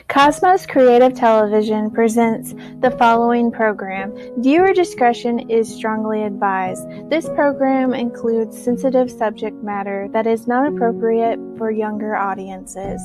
Cosmos Creative Television presents the following program. Viewer discretion is strongly advised. This program includes sensitive subject matter that is not appropriate for younger audiences.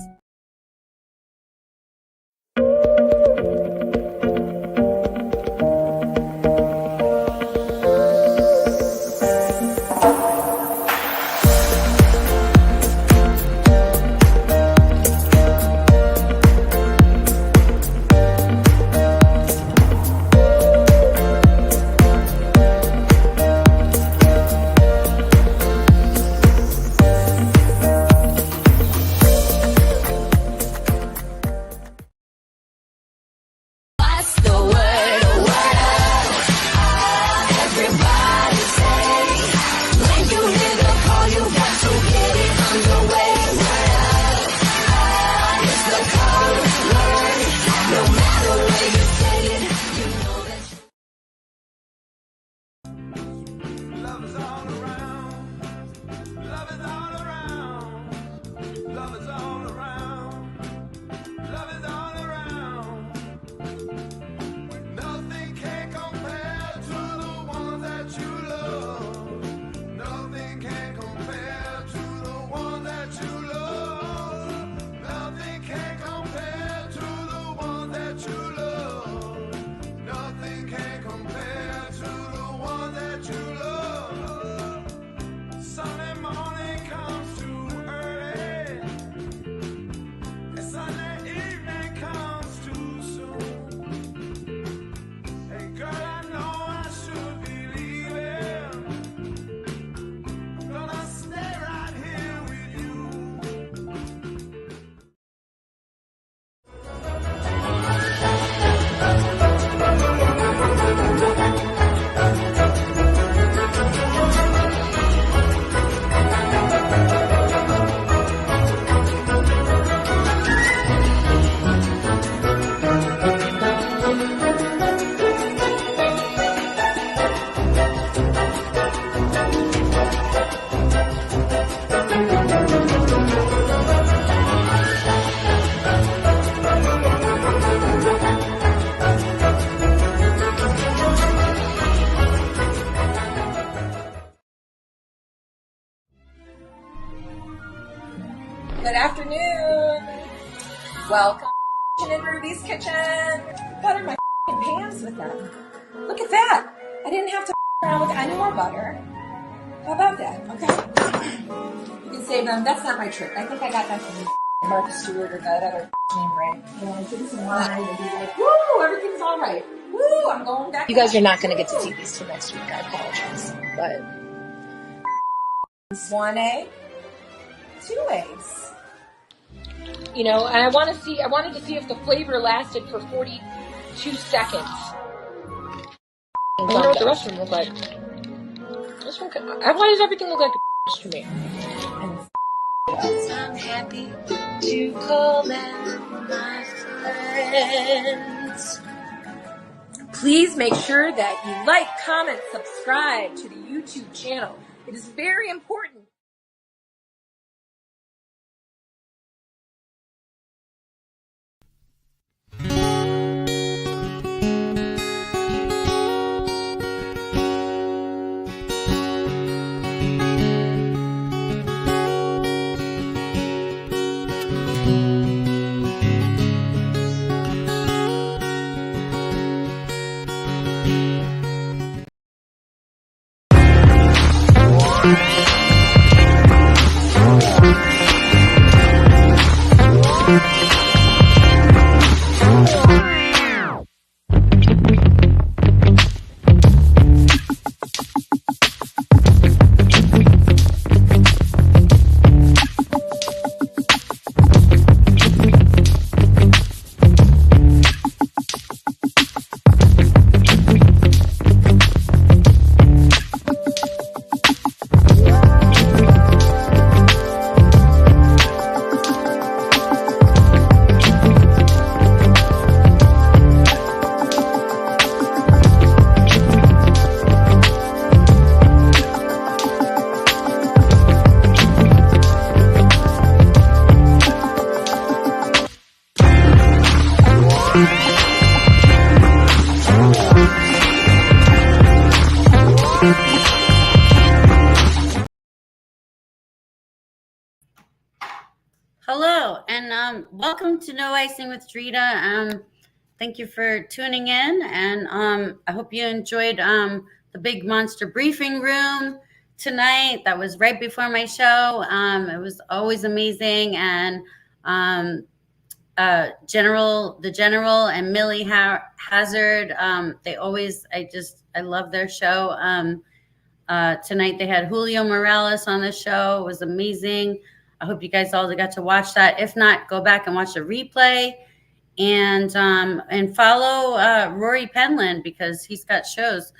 Good afternoon. Welcome in Ruby's Kitchen. Butter my pans with them. Look at that. I didn't have to around with any more butter. How about that? Okay. You can save them. That's not my trick. I think I got that from Martha Stewart or that other name, right? I give some wine and be like, woo, everything's all right. Woo, I'm going back. You guys are not going to get to see these till next week. I apologize. But 1 egg, 2 eggs. You know, and I wanted to see if the flavor lasted for 42 seconds. I wonder what the rest of them look like. This one why does everything look like a to me? I'm happy to call them my friends. Please make sure that you like, comment, subscribe to the YouTube channel. It is very important. Hello, and welcome to No Icing with Dritta. Thank you for tuning in, and I hope you enjoyed the big monster briefing room tonight. That was right before my show. It was always amazing, and the general and Millie Hazard. I love their show. Tonight they had Julio Morales on the show. It was amazing. I hope you guys all got to watch that. If not, go back and watch the replay, and follow Rory Penland, because he's got shows,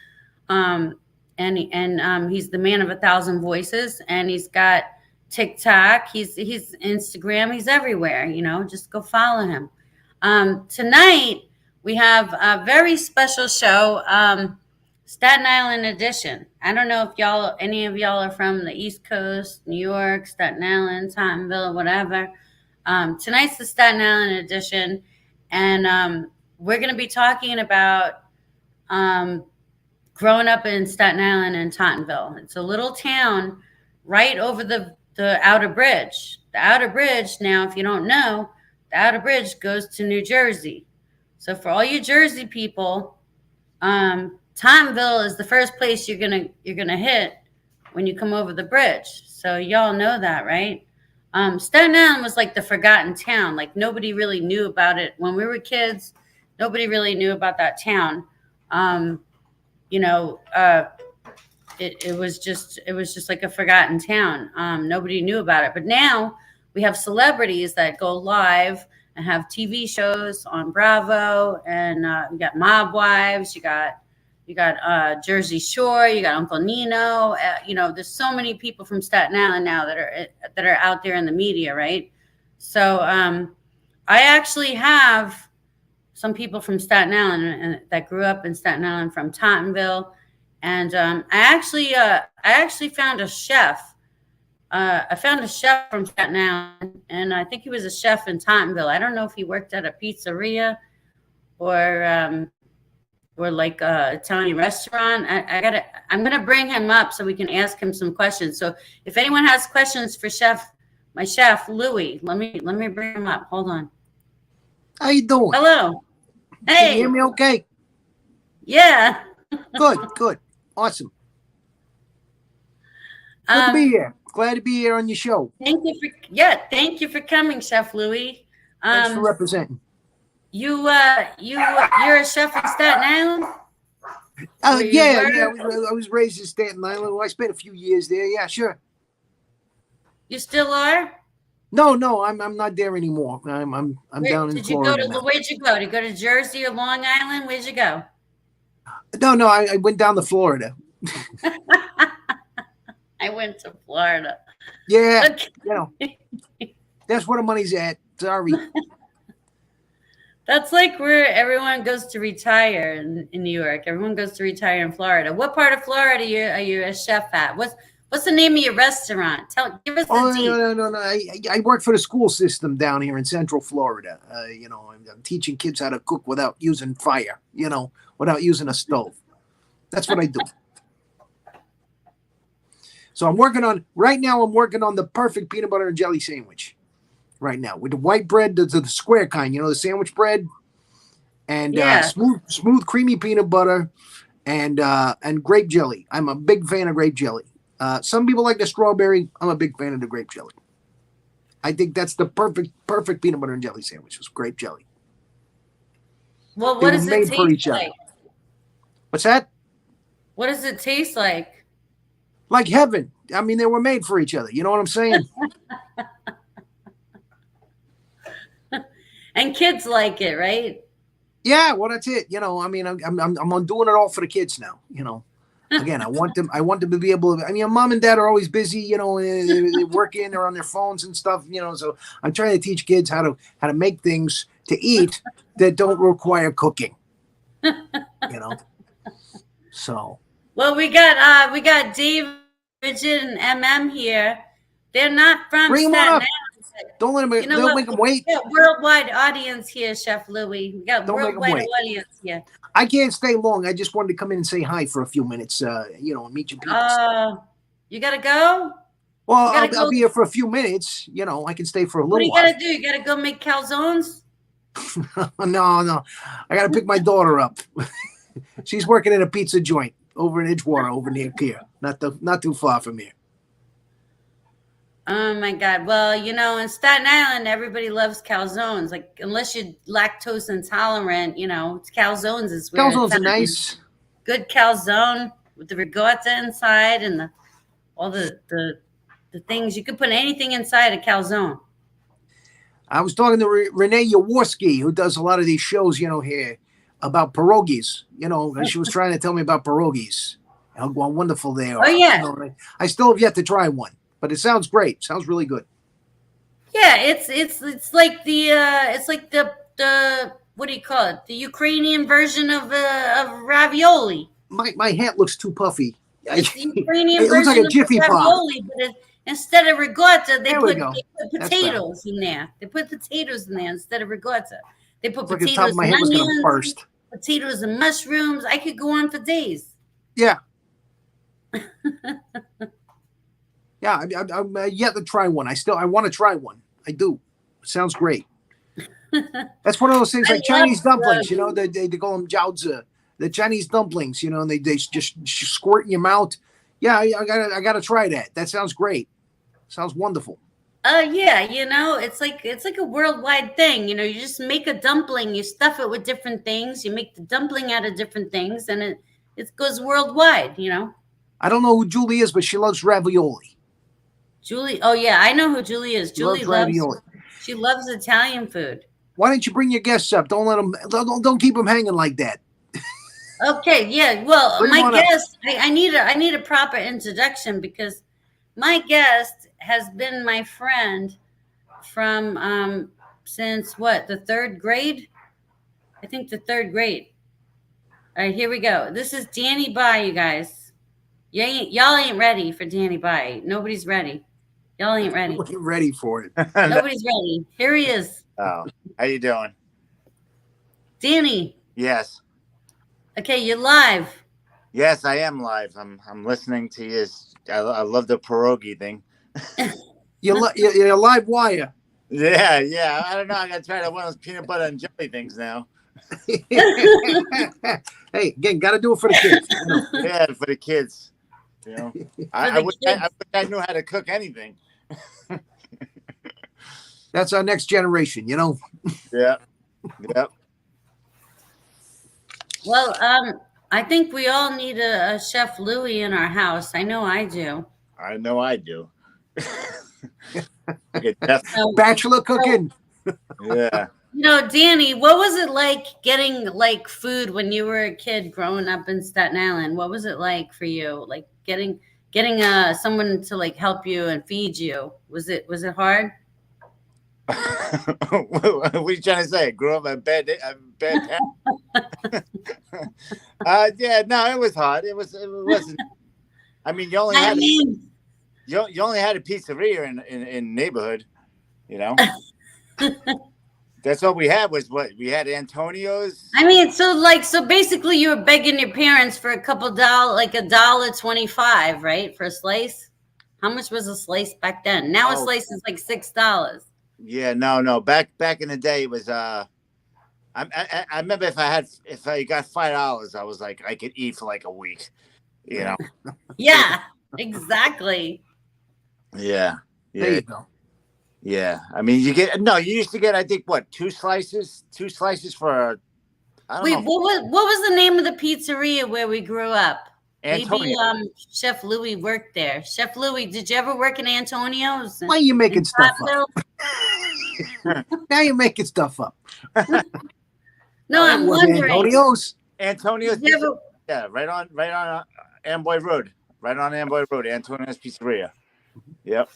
and he's the man of 1,000 voices, and he's got TikTok, he's Instagram, he's everywhere. Just go follow him. Tonight we have a very special show. Staten Island Edition. I don't know if any of y'all are from the East Coast, New York, Staten Island, Tottenville, whatever. Tonight's the Staten Island Edition, and we're going to be talking about growing up in Staten Island and Tottenville. It's a little town right over the Outer Bridge. The Outer Bridge, now, if you don't know, the Outer Bridge goes to New Jersey. So for all you Jersey people, Tottenville is the first place you're gonna hit when you come over the bridge. So y'all know that, right? Staten Island was like the forgotten town. Like, nobody really knew about it when we were kids. Nobody really knew about that town. It was just like a forgotten town. Nobody knew about it. But now we have celebrities that go live and have TV shows on Bravo, and you got Mob Wives, you got Jersey Shore, you got Uncle Nino. There's so many people from Staten Island now that are out there in the media, right? So I actually have some people from Staten Island and that grew up in Staten Island, from Tottenville, and I actually found a chef. I found a chef from Staten Island, and I think he was a chef in Tottenville. I don't know if he worked at a pizzeria or like a Italian restaurant. I'm gonna bring him up so we can ask him some questions. So if anyone has questions for my chef Louis, let me bring him up. Hold on. How you doing? Hello. Hey. Can you hear me okay? Yeah. Good. Awesome. Good to be here. Glad to be here on your show. Thank you for coming, Chef Louis. Thanks for representing. You're a chef in Staten Island? Yeah. I was raised in Staten Island. Well, I spent a few years there. Yeah, sure. You still are? No, I'm not there anymore. I'm down in Florida now. Where'd you go? Did you go to Jersey or Long Island? Where'd you go? No, I went down to Florida. I went to Florida. Yeah, okay. That's where the money's at. Sorry. That's like where everyone goes to retire in New York. Everyone goes to retire in Florida. What part of Florida are you a chef at? What's the name of your restaurant? Give us the deep. No. I work for the school system down here in Central Florida. I'm teaching kids how to cook without using fire. Without using a stove. That's what I do. So I'm working on the perfect peanut butter and jelly sandwich right now, with the white bread, the square kind, the sandwich bread, and smooth creamy peanut butter and grape jelly. I'm a big fan of grape jelly. Some people like the strawberry. I'm a big fan of the grape jelly. I think that's the perfect peanut butter and jelly sandwich, was grape jelly. Well, what does it taste like? What's that? What does it taste like? Like heaven. I mean, they were made for each other. You know what I'm saying? And kids like it, right? Yeah, well, that's it. I'm doing it all for the kids now. Again, I want them to be able to. I mean, mom and dad are always busy. They're working, they're on their phones and stuff. So I'm trying to teach kids how to make things to eat that don't require cooking. So. Well, we got Dave, Bridget, and MM here. They're not from Staten Island. Don't let them. Don't make them wait. We got worldwide audience here, Chef Louis. We got worldwide audience here. I can't stay long. I just wanted to come in and say hi for a few minutes. And meet you people. You gotta go? Well, I'll be here for a few minutes. You know, I can stay for a little while. What do you got to do? You got to go make calzones? No. I got to pick my daughter up. She's working at a pizza joint over in Edgewater, over near Pier. Not too far from here. Oh my God. Well, you know, in Staten Island, everybody loves calzones. Like, unless you're lactose intolerant, you know, calzones is where calzones are nice. Good calzone with the ricotta inside and all the things. You could put anything inside a calzone. I was talking to Renee Yaworski, who does a lot of these shows, you know, here about pierogies. You know, she was trying to tell me about pierogies. How wonderful they are. Oh yeah. You know, I still have yet to try one, but it sounds great. Sounds really good. Yeah, it's like the what do you call it? The Ukrainian version of ravioli. My hat looks too puffy. It's the Ukrainian it looks like a Jiffy of ravioli, but instead of ricotta, they put potatoes in there. They put potatoes in there instead of ricotta. They put potatoes top of my head was onions, gonna burst. Potatoes and mushrooms. I could go on for days. Yeah. Yeah, I'm yet to try one. I want to try one. I do. It sounds great. That's one of those things like Chinese dumplings. You know, they call them jiaozi. The Chinese dumplings. You know, and they just squirt in your mouth. Yeah, I gotta try that. That sounds great. Sounds wonderful. Yeah, you know, it's like a worldwide thing. You know, you just make a dumpling, you stuff it with different things, you make the dumpling out of different things, and it goes worldwide, you know. I don't know who Julie is, but she loves ravioli. Julie, oh yeah, I know who Julie is. Julie loves ravioli. She loves Italian food. Why don't you bring your guests up? Don't let them. Don't keep them hanging like that. Okay, yeah. Well, my guest, I need a proper introduction because my guest has been my friend from since what, the third grade? I think the third grade. All right, here we go. This is Danny Bye, you guys. Y'all ain't ready for Danny Bye. Nobody's ready. Y'all ain't ready. We're ready for it. Nobody's ready. Here he is. Oh, how you doing? Danny. Yes. Okay, you're live. Yes, I am live. I'm listening to you. I love the pierogi thing. You're live wire. Yeah. I don't know. I got to try one of those peanut butter and jelly things now. Hey, again, got to do it for the kids. Yeah, for the kids. You know, I wish I knew how to cook anything. That's our next generation, you know. Yeah. Yep. Well, I think we all need a Chef Louie in our house. I know I do. I know I do. Bachelor cooking. Yeah. You know, Danny, what was it like getting like food when you were a kid growing up in Staten Island? What was it like for you? Like getting someone to like help you and feed you. Was it hard? What are you trying to say? Grew up a bad parent? Yeah, no, it was hard. It wasn't. I mean, you only had a pizzeria in neighborhood, you know. That's what we had. We had Antonio's. I mean, so basically, you were begging your parents for a couple $1, like $1.25, right, for a slice. How much was a slice back then? Now a slice is like $6. Yeah, no. Back in the day, it was. I remember if I got $5, I was like I could eat for like a week, you know. Yeah, exactly. Yeah. There you go. Yeah, I mean, you used to get, I think, what, two slices for. I don't know. What was the name of the pizzeria where we grew up? Antonio. Maybe Chef Louie worked there. Chef Louie, did you ever work in Antonio's? Why are you making stuff up? Now you're making stuff up. No, I'm wondering. Antonio's. Yeah, right on Amboy Road. Right on Amboy Road, Antonio's Pizzeria. Yep.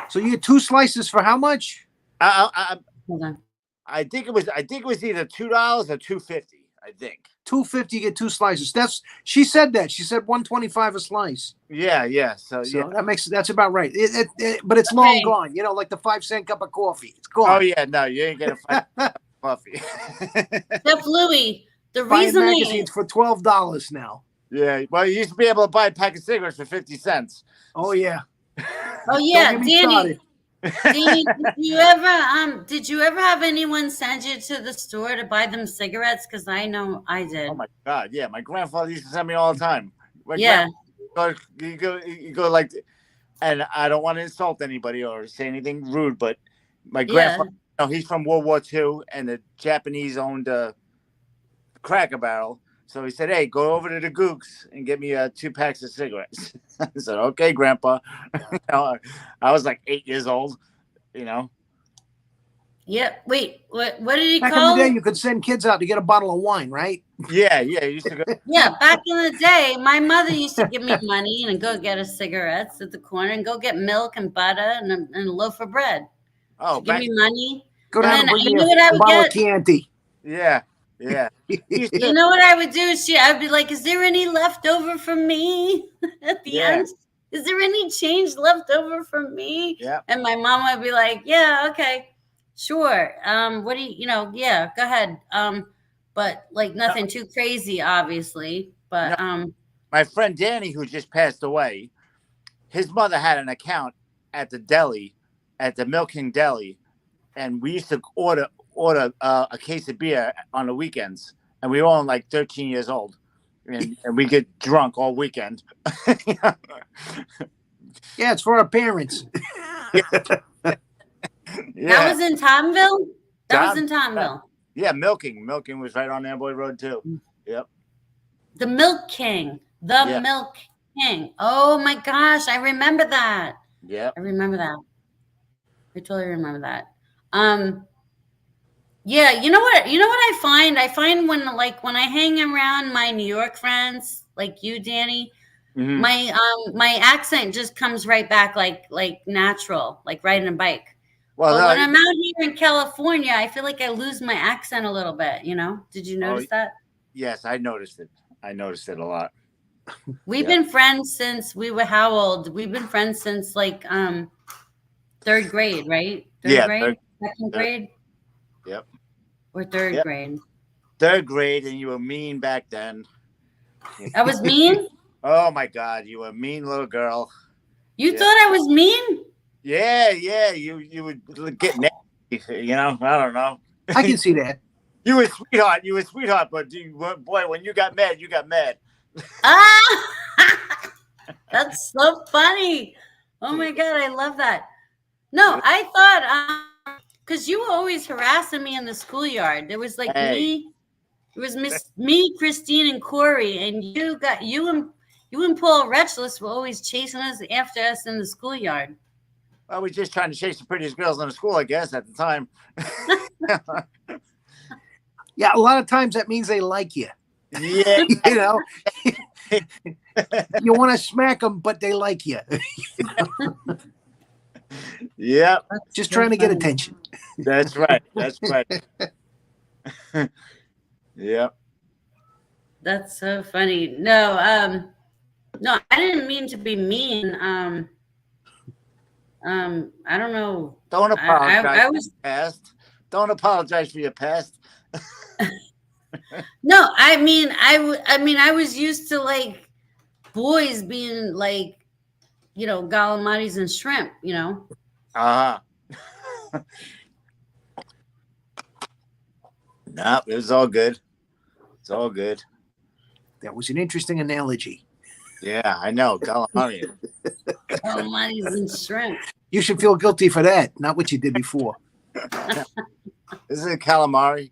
So you had 2 slices for how much? Hold on. I think it was either $2 or $2.50. I think $2.50 you get 2 slices. She said that. She said $1.25 a slice. Yeah. So yeah, that's about right. But it's long gone. You know, like the 5-cent cup of coffee. It's gone. Oh yeah, no, you ain't getting a 5 coffee. Chef Louie, the buying reason magazines for $12 now. Yeah, well, you used to be able to buy a pack of cigarettes for 50 cents. Oh yeah. Oh yeah, Don't get me Danny. started. Danny, did you ever have anyone send you to the store to buy them cigarettes? Because I know I did. Oh my God, yeah. My grandfather used to send me all the time. My Yeah. you go like, and I don't want to insult anybody or say anything rude, but my grandfather, he's from World War II, and the Japanese owned Cracker Barrel. So he said, "Hey, go over to the Gooks and get me 2 packs of cigarettes." I said, "Okay, Grandpa." I was like 8 years old, Yep. Wait, what did he Back call? in the day, you could send kids out to get a bottle of wine, right? Yeah. You used to go. Yeah, back in the day, my mother used to give me money and go get us cigarettes at the corner and go get milk and butter and a loaf of bread. Oh, give me money. Go down and bring me what I a would bottle get? of Chianti. Yeah. You know what I would do? I'd be like, "Is there any left over for me at the end? Is there any change left over for me?" Yeah. And my mom would be like, "Yeah, okay, sure. What do you know? Yeah, go ahead. But like nothing too crazy, obviously. But my friend Danny, who just passed away, his mother had an account at the deli, at the Milk King Deli, and we used to order a case of beer on the weekends, and we were all like 13 years old, and we get drunk all weekend. Yeah, it's for our parents. That was in Tottenville? That was in Tottenville. Yeah, Milking was right on Amboy Road too. Yep. The Milk King. Milk King. Oh my gosh, I remember that. Yeah. I remember that. I totally remember that. Yeah, you know what I find? I find when I hang around my New York friends, like you, Danny, my accent just comes right back like natural, like riding a bike. Well, but when I'm out here in California, I feel like I lose my accent a little bit, Did you notice that? Yes, I noticed it. I noticed it a lot. We've been friends since we were how old? We've been friends since like 3rd grade, right? Third grade? Second grade? Yep. Or 3rd grade? 3rd grade, and you were mean back then. I was mean? Oh my God, you were a mean little girl. You thought I was mean? Yeah. You would get nasty, I don't know. I can see that. You were sweetheart, but boy, when you got mad, you got mad. That's so funny. Oh my God, I love that. No, I thought because you were always harassing me in the schoolyard. There was like me. It was me, Christine, and Corey, and you and Paul Retchless were always chasing us after us in the schoolyard. Well, we're just trying to chase the prettiest girls in the school, I guess, at the time. Yeah, a lot of times that means they like you. Yeah. You want to smack them, but they like you. Yeah. Just trying to get attention. That's right. Yeah. That's so funny. No, I didn't mean to be mean. I don't know. Don't apologize for your past. Don't apologize for your past. No, I mean, I was used to like boys being like, gallimatis and shrimp, Uh-huh. No, it was all good. It's all good. That was an interesting analogy. Yeah, I know. Calamari. Calamaris and shrimp. You should feel guilty for that, not what you did before. Isn't it calamari?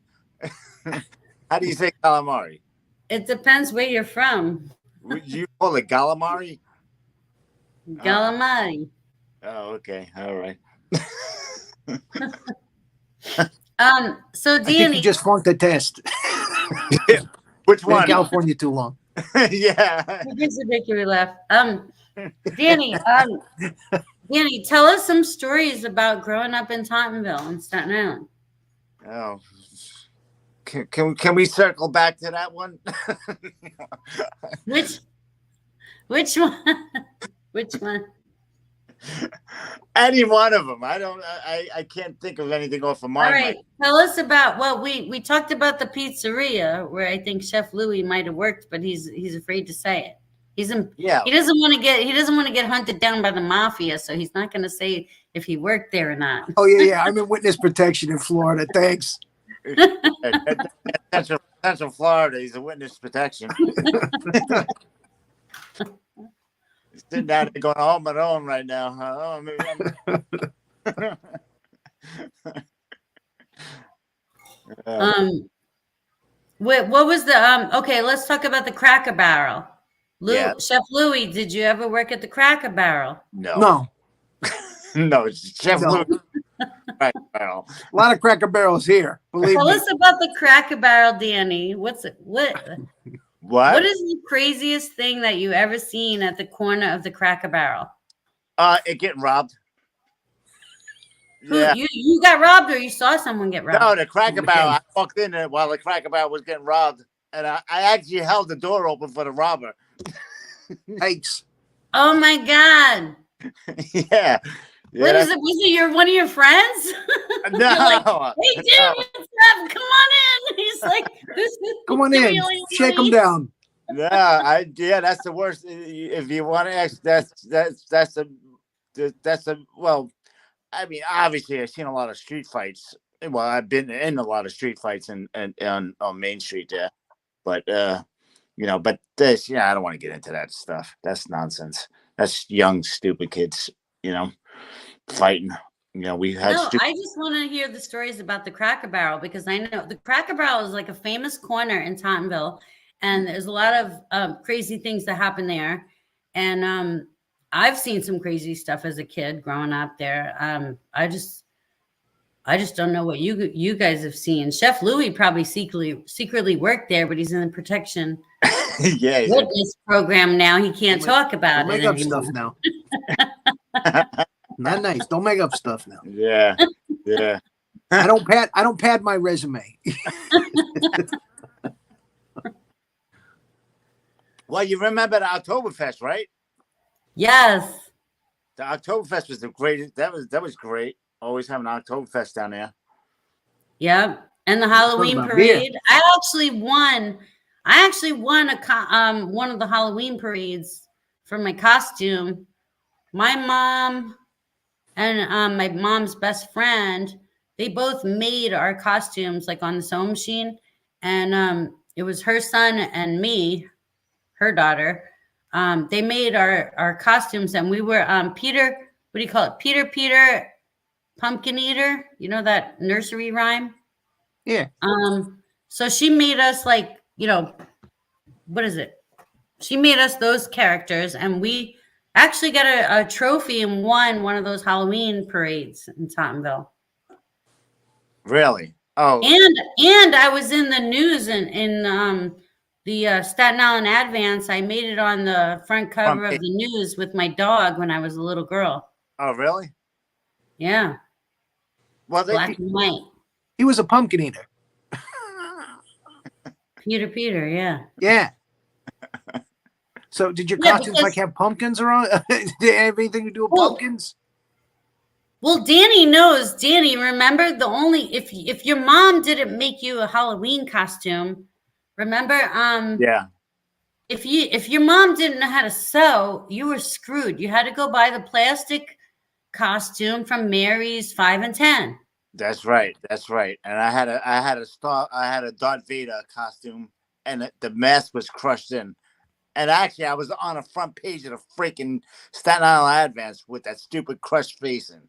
How do you say calamari? It depends where you're from. Would you call it calamari? Calamari. Oh, okay. All right. So Danny, I think you just flunked the test. Which one? In California too long. Yeah. Here's a victory laugh. Danny, Danny, tell us some stories about growing up in Tottenville in Staten Island. Oh, can we circle back to that one? Which one? Which one? Any one of them. I can't think of anything off of mine. All right. Tell us about, we talked about the pizzeria where I think Chef Louis might have worked, but he's afraid to say it. He doesn't want to get hunted down by the mafia, so he's not going to say if he worked there or not. Oh yeah. I'm in witness protection in Florida. Thanks. Central Florida, he's a witness protection. He's sitting down there going home at home right now. Oh, maybe what was the okay, let's talk about the Cracker Barrel. Chef Louis, did you ever work at the Cracker Barrel? No. No, Chef Louis. Cracker Barrel. A lot of Cracker Barrels here. Tell us about the Cracker Barrel, Danny. What is the craziest thing that you ever seen at the corner of the Cracker Barrel? It getting robbed. You got robbed, or you saw someone get robbed? No, the Cracker Barrel. I walked in there while the Cracker Barrel was getting robbed, and I actually held the door open for the robber. Thanks. Oh my God. Yeah. What is it? Was it one of your friends? No. Like, hey, dude, what's up? Come on in. He's like, come on in. Shake him down. Yeah, that's the worst. If you want to ask, that's a well. I mean, obviously, I've seen a lot of street fights. Well, I've been in a lot of street fights and on Main Street there, but but this, I don't want to get into that stuff. That's nonsense. That's young, stupid kids, fighting. We had. No, I just want to hear the stories about the Cracker Barrel, because I know the Cracker Barrel is like a famous corner in Tottenville, and there's a lot of crazy things that happen there, and I've seen some crazy stuff as a kid growing up there. I just don't know what you guys have seen. Chef Louis probably secretly worked there, but he's in the protection witness program now. He can't talk about it. Make up stuff now. Not nice. Don't make up stuff now. Yeah. I don't pad my resume. Well, you remember the Oktoberfest, right? Yes. The Oktoberfest was the greatest. That was great. Always having an Oktoberfest down there. Yep. And the Halloween parade. I actually won one of the Halloween parades for my costume. My mom and my mom's best friend, they both made our costumes like on the sewing machine. And it was her son and me, her daughter. They made our costumes, and we were Peter, what do you call it? Peter, Pumpkin Eater. You know that nursery rhyme? Yeah. So she made us like, what is it? She made us those characters, and we actually got a trophy and won one of those Halloween parades in Tottenville. Really? Oh. And I was in the news in the Staten Island Advance. I made it on the front cover of the news with my dog when I was a little girl. Oh, really? Yeah. Well, black and white. He was a pumpkin eater. Peter, yeah. Yeah. So did your costumes have pumpkins around? Did they have anything to do with pumpkins? Well, Danny knows. Danny, remember if your mom didn't make you a Halloween costume, remember? Yeah. If your mom didn't know how to sew, you were screwed. You had to go buy the plastic costume from Mary's 5 and 10. That's right. And I had a Darth Vader costume, and the mask was crushed in. And actually, I was on the front page of the freaking Staten Island Advance with that stupid crushed face in.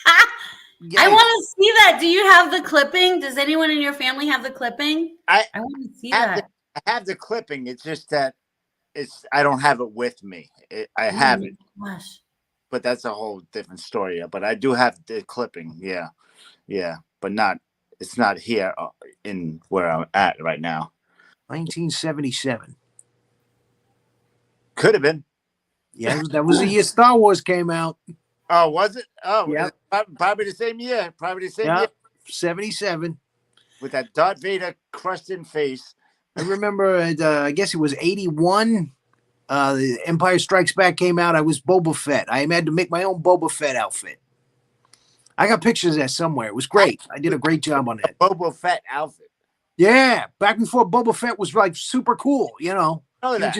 I want to see that. Do you have the clipping? Does anyone in your family have the clipping? I want to see that. I have the clipping. It's just that I don't have it with me. I have it. Gosh. But that's a whole different story. But I do have the clipping. Yeah. But it's not here in where I'm at right now. 1977. Could have been. Yeah, that was the year Star Wars came out. Oh, was it? Oh, yeah. Probably the same year. Year. 77. With that Darth Vader crushed in face. I remember, I guess it was 81. The Empire Strikes Back came out. I was Boba Fett. I had to make my own Boba Fett outfit. I got pictures of that somewhere. It was great. I did a great job on that. Boba Fett outfit. Yeah, back before Boba Fett was like super cool, know that.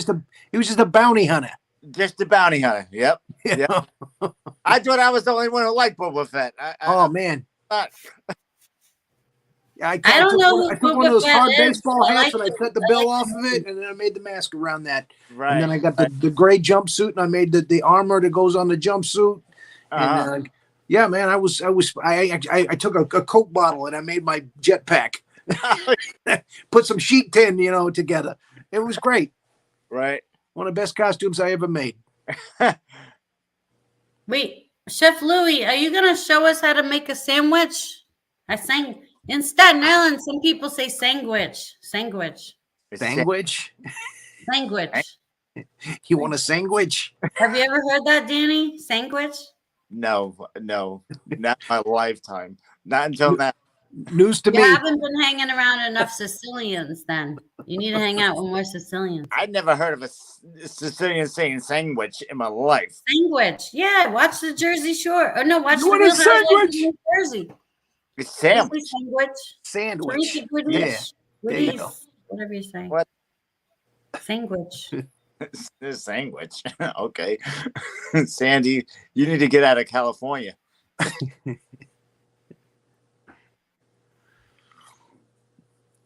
He was just a bounty hunter. Just a bounty hunter. Yep. Yep. I thought I was the only one who liked Boba Fett. Man. I don't know. I took one of those hard baseball hats, and I cut the bill off it. of it, and then I made the mask around that. Right. And then I got the gray jumpsuit, and I made the armor that goes on the jumpsuit. And yeah, man, I took a Coke bottle and I made my jetpack. Put some sheet tin, together. It was great. Right. One of the best costumes I ever made. Wait, Chef Louie, are you gonna show us how to make a sandwich? In Staten Island, some people say sandwich. Sandwich. Sandwich? Sandwich. You want a sandwich? Have you ever heard that, Danny? Sandwich? No, not my lifetime. Not until now. News to me. You haven't been hanging around enough Sicilians then. You need to hang out with more Sicilians. I never heard of a Sicilian saying sandwich in my life. Sandwich. Yeah, watch the Jersey Shore. Oh, no, watch You the want a Real Housewives of sandwich? New Jersey. It's sandwich. Sandwich. Yeah. There you go. Whatever you say. What? Sandwich. This sandwich. Okay. Sandy, you need to get out of California.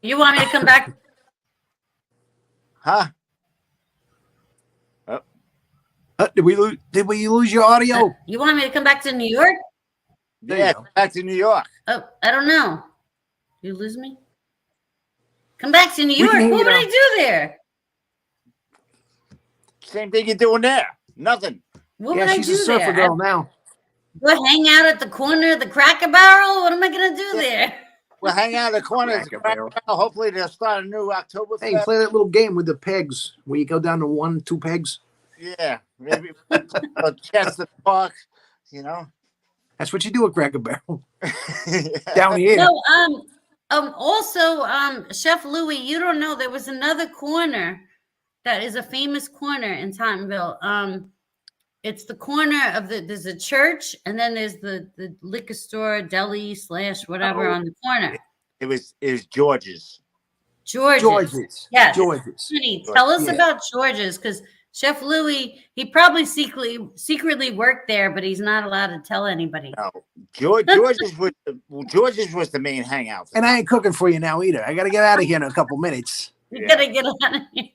You want me to come back? Huh? Did we lose your audio? You want me to come back to New York? Yeah, back to New York. Oh, I don't know. You lose me? Come back to New York. What would I do there? Same thing you're doing there. Nothing. What would I do she's a surfer girl now. We'll hang out at the corner of the Cracker Barrel. What am I going to do there? We'll hang out at the corner. Hopefully they'll start a new October. Hey, play that little game with the pegs where you go down to 1, 2 pegs. Yeah, maybe chest the park. That's what you do at Cracker Barrel. Down here. No, also, Chef Louie, you don't know there was another corner that is a famous corner in Tottenville. It's the corner of there's a church, and then there's the liquor store, deli / whatever on the corner. It was George's. George's. Yes. George's. Tell us about George's, because Chef Louie, he probably secretly worked there, but he's not allowed to tell anybody. No, George's was the main hangout. And I ain't cooking for you now either. I got to get out of here in a couple minutes. You gotta get out of here.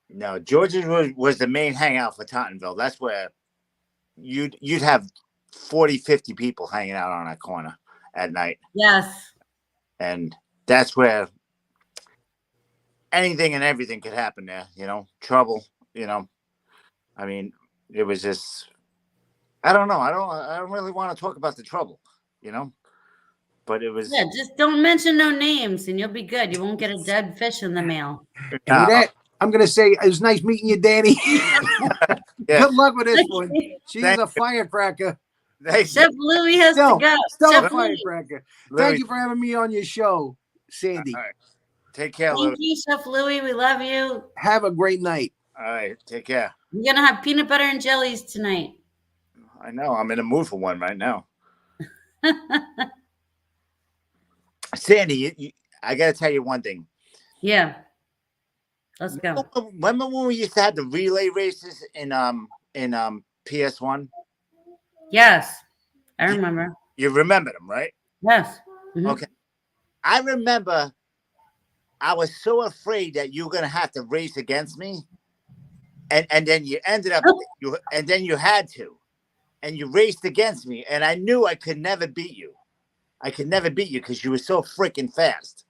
No, George's was the main hangout for Tottenville. That's where you'd have 40, 50 people hanging out on that corner at night. Yes. And that's where anything and everything could happen there, trouble, I mean, it was just, I don't know. I don't really want to talk about the trouble, but it was. Yeah, just don't mention no names and you'll be good. You won't get a dead fish in the mail. With that, I'm going to say it was nice meeting you, Danny. Good luck with this one. She's a firecracker. Chef Louie has to go. Still a firecracker. Thank you for having me on your show, Sandy. All right. Take care, Thank you, Chef Louie. We love you. Have a great night. All right. Take care. We're going to have peanut butter and jellies tonight. I know. I'm in the mood for one right now. Sandy, I got to tell you one thing. Yeah. Let's go. Remember when we used to have the relay races in PS1? Yes, I remember. You remember them, right? Yes. Mm-hmm. Okay. I remember I was so afraid that you were going to have to race against me. And then you ended up, and then you had to. And you raced against me. And I knew I could never beat you. I could never beat you because you were so freaking fast.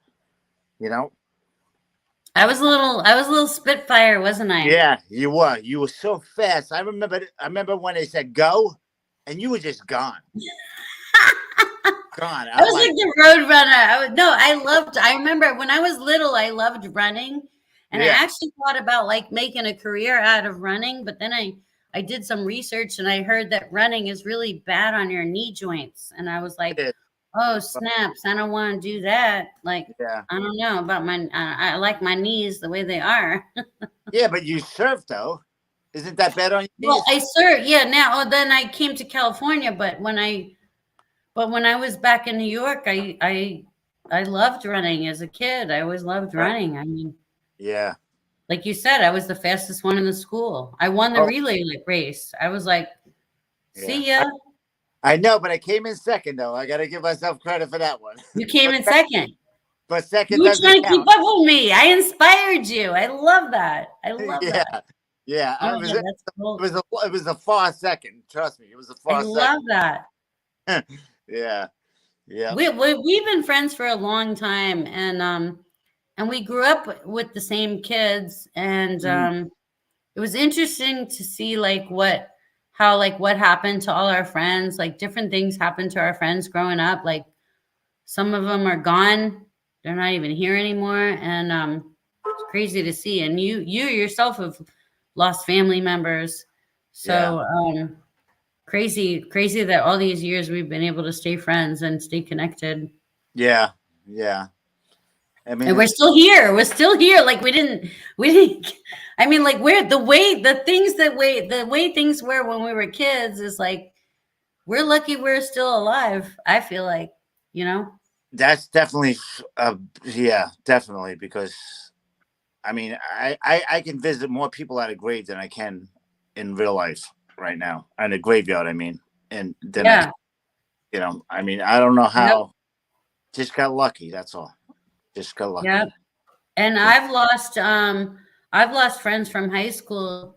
I was a little Spitfire, wasn't I? Yeah, you were. You were so fast. I remember when they said go, and you were just gone. Gone. I was like the road runner. I remember when I was little, I loved running. And I actually thought about making a career out of running, but then I did some research and I heard that running is really bad on your knee joints. And I was like, oh, snaps. I don't want to do that. I don't know about I like my knees the way they are. Yeah, but you surf though. Isn't that bad on your knees? Well, I surf. Yeah. Now, then I came to California, but when I was back in New York, I loved running as a kid. I always loved running. I mean, yeah. like you said, I was the fastest one in the school. I won the relay race. I was like, see ya. I know, but I came in second, though. I got to give myself credit for that one. You came in second. But second you were doesn't trying to count. keep up with me. I inspired you. I love that. I love that. Yeah, oh, that's cool. it was a far second. Trust me, it was a far second. I love that. Yeah. We've been friends for a long time, and we grew up with the same kids, and it was interesting to see what happened to all our friends. Like different things happened to our friends growing up. Like some of them are gone; they're not even here anymore, and it's crazy to see. And you yourself have lost family members, so crazy that all these years we've been able to stay friends and stay connected. Yeah. I mean, and we're still here. Like we didn't. I mean, like the way things were when we were kids is like we're lucky we're still alive. I feel like, That's definitely, definitely, because I mean, I can visit more people at a grave than I can in real life right now, in a graveyard. I mean, and then I mean, I don't know how. Nope. Just got lucky. That's all. Just got lucky. Yep. And I've lost friends from high school,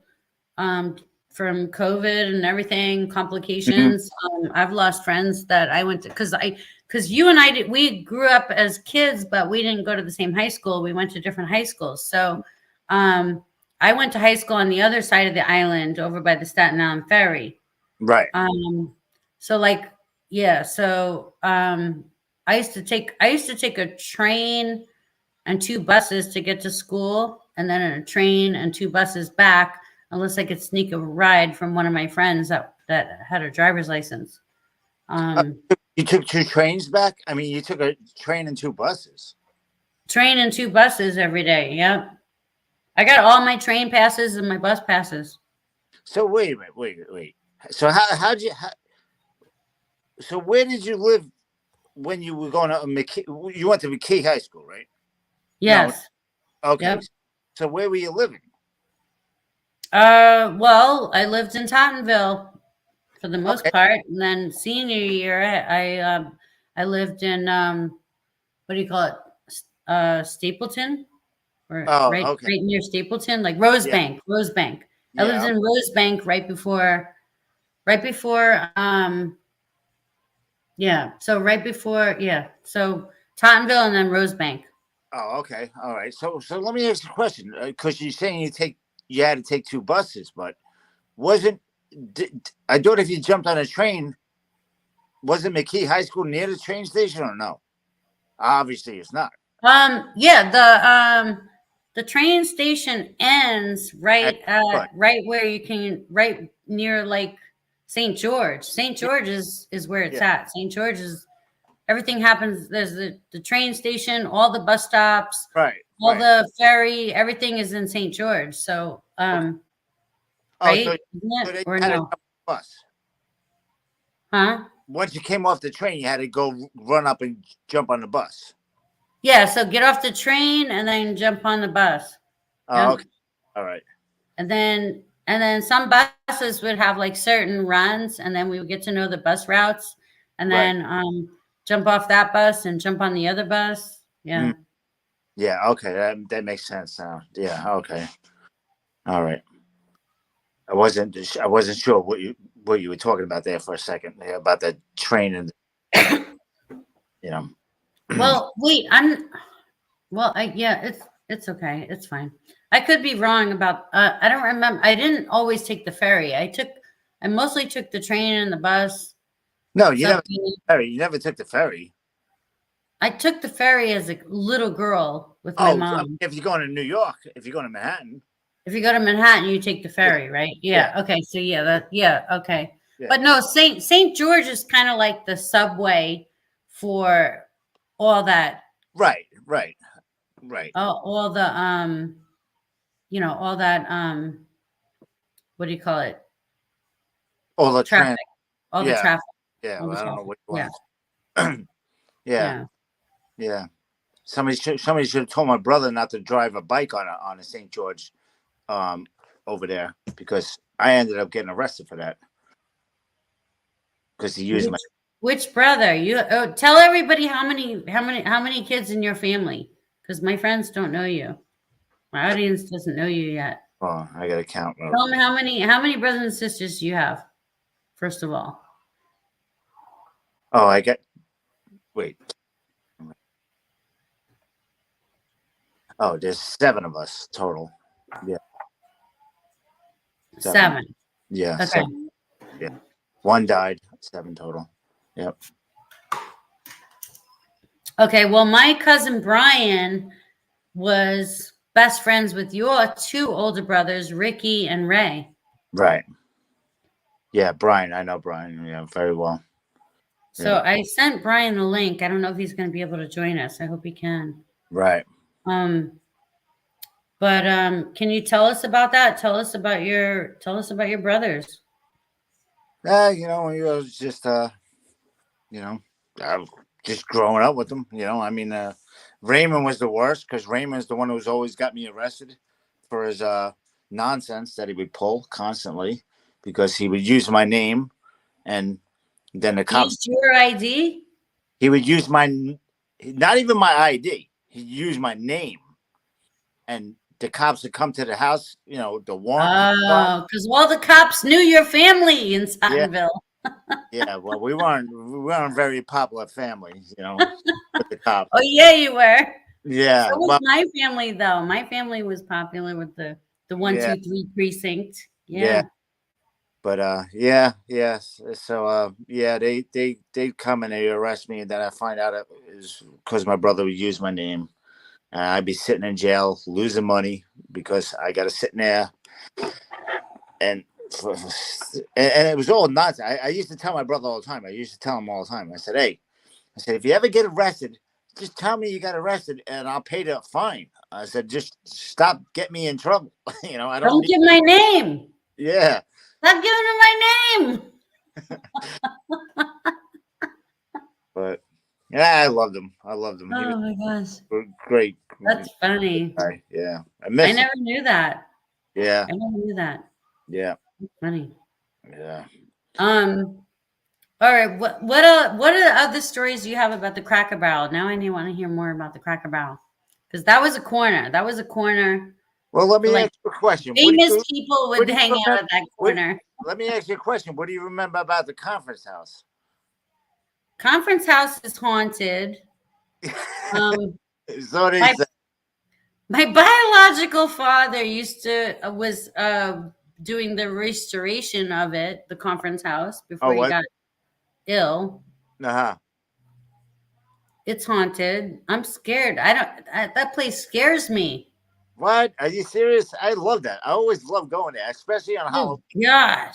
from COVID and everything, complications. I've lost friends that I went to because you and I we grew up as kids, but we didn't go to the same high school. We went to different high schools. So I went to high school on the other side of the island, over by the Staten Island ferry. Right. So I used to take a train and 2 buses to get to school, and then a train and 2 buses back, unless I could sneak a ride from one of my friends that had a driver's license. You took 2 trains back? I mean, you took a train and 2 buses. Train and 2 buses every day. Yep. I got all my train passes and my bus passes. So wait a minute. Wait. So so where did you live when you were going to McKee? You went to McKee High School, right? Yes. No. Okay. Yep. So where were you living? Well, I lived in Tottenville for the most part, and then senior year, I lived in what do you call it? Stapleton, right near Stapleton, like Rosebank. Yeah. Rosebank. I lived in Rosebank right before. So Tottenville and then Rosebank. Oh, okay. All right. So let me ask you a question, because you're saying you had to take 2 buses, but I thought if you jumped on a train, wasn't McKee High School near the train station or no? Obviously, it's not. The train station ends right where you can, right near like St. George. St. George is where it's at. St. George is. Everything happens. There's the train station, all the bus stops, all the ferry. Everything is in St. George. So, right? So or no? Bus. Huh? Once you came off the train, you had to go run up and jump on the bus. Yeah. So get off the train and then jump on the bus. Oh, okay. All right. And then some buses would have like certain runs, and then we would get to know the bus routes, and then jump off that bus and jump on the other bus. Yeah. Yeah. Okay. That makes sense now. Yeah. Okay. All right. I wasn't sure what you were talking about there for a second, about the train and Well, wait. It's okay. It's fine. I could be wrong about. I don't remember. I didn't always take the ferry. I mostly took the train and the bus. No, you never took the ferry. You never took the ferry. I took the ferry as a little girl with my mom. If you're going to New York, if you're going to Manhattan. If you go to Manhattan, you take the ferry, right? Yeah. Okay. So okay. Yeah. But no, St. George is kind of like the subway for all that. Right. All the all that what do you call it? All the traffic. All the traffic. Yeah, well, I don't know what it was. Yeah. Yeah. Somebody should have told my brother not to drive a bike on a St. George over there, because I ended up getting arrested for that because he used Which brother? Tell everybody how many kids in your family, because my friends don't know you. My audience doesn't know you yet. Oh, I gotta count. Tell them how many brothers and sisters do you have, first of all. Oh, wait. Oh, there's 7 of us total. Yeah. 7. Yeah. Okay. 7. Yeah. 1 died. 7 total. Yep. Okay. Well, my cousin Brian was best friends with your 2 older brothers, Ricky and Ray. Right. Yeah, Brian. I know Brian. Yeah, very well. So yeah. I sent Brian the link. I don't know if he's going to be able to join us. I hope he can. Right. But can you tell us about that? Tell us about your brothers. You know, he was just just growing up with them. You know, I mean, Raymond was the worst, because Raymond's the one who's always got me arrested for his nonsense that he would pull constantly, because he would use my name, and then the cops. Used your ID? He would use not even my ID. He'd use my name, and the cops would come to the house. You know, the warrant. Oh, because all the cops knew your family in Tottenville. Yeah, well, we weren't a very popular family, you know, with the cops. Oh yeah, you were. Yeah. So was my family, though. My family was popular with the 1, 2, 3 precinct. Yeah. But yes. So they come and they arrest me, and then I find out it is because my brother would use my name, and I'd be sitting in jail losing money because I got to sit in there, and it was all nonsense. I used to tell my brother all the time. I said, hey, if you ever get arrested, just tell me you got arrested and I'll pay the fine. I said, just stop getting me in trouble. You know, I don't give my name. Yeah. Stop giving him my name. But yeah, I loved him. Oh my gosh. Great. That's funny. Yeah. I never knew that. Yeah. I never knew that. Yeah. That's funny. Yeah. All right. What are the other stories you have about the Cracker Barrel? Now I want to hear more about the Cracker Barrel, because that was a corner. Well, let me ask you a question. Famous people would hang out at that corner. Let me ask you a question. What do you remember about the conference house? Conference house is haunted. So they say. My biological father was doing the restoration of it, the conference house, before he got ill. It's haunted. I'm scared. That place scares me. What? Are you serious? I love that. I always love going there, especially on Halloween. God.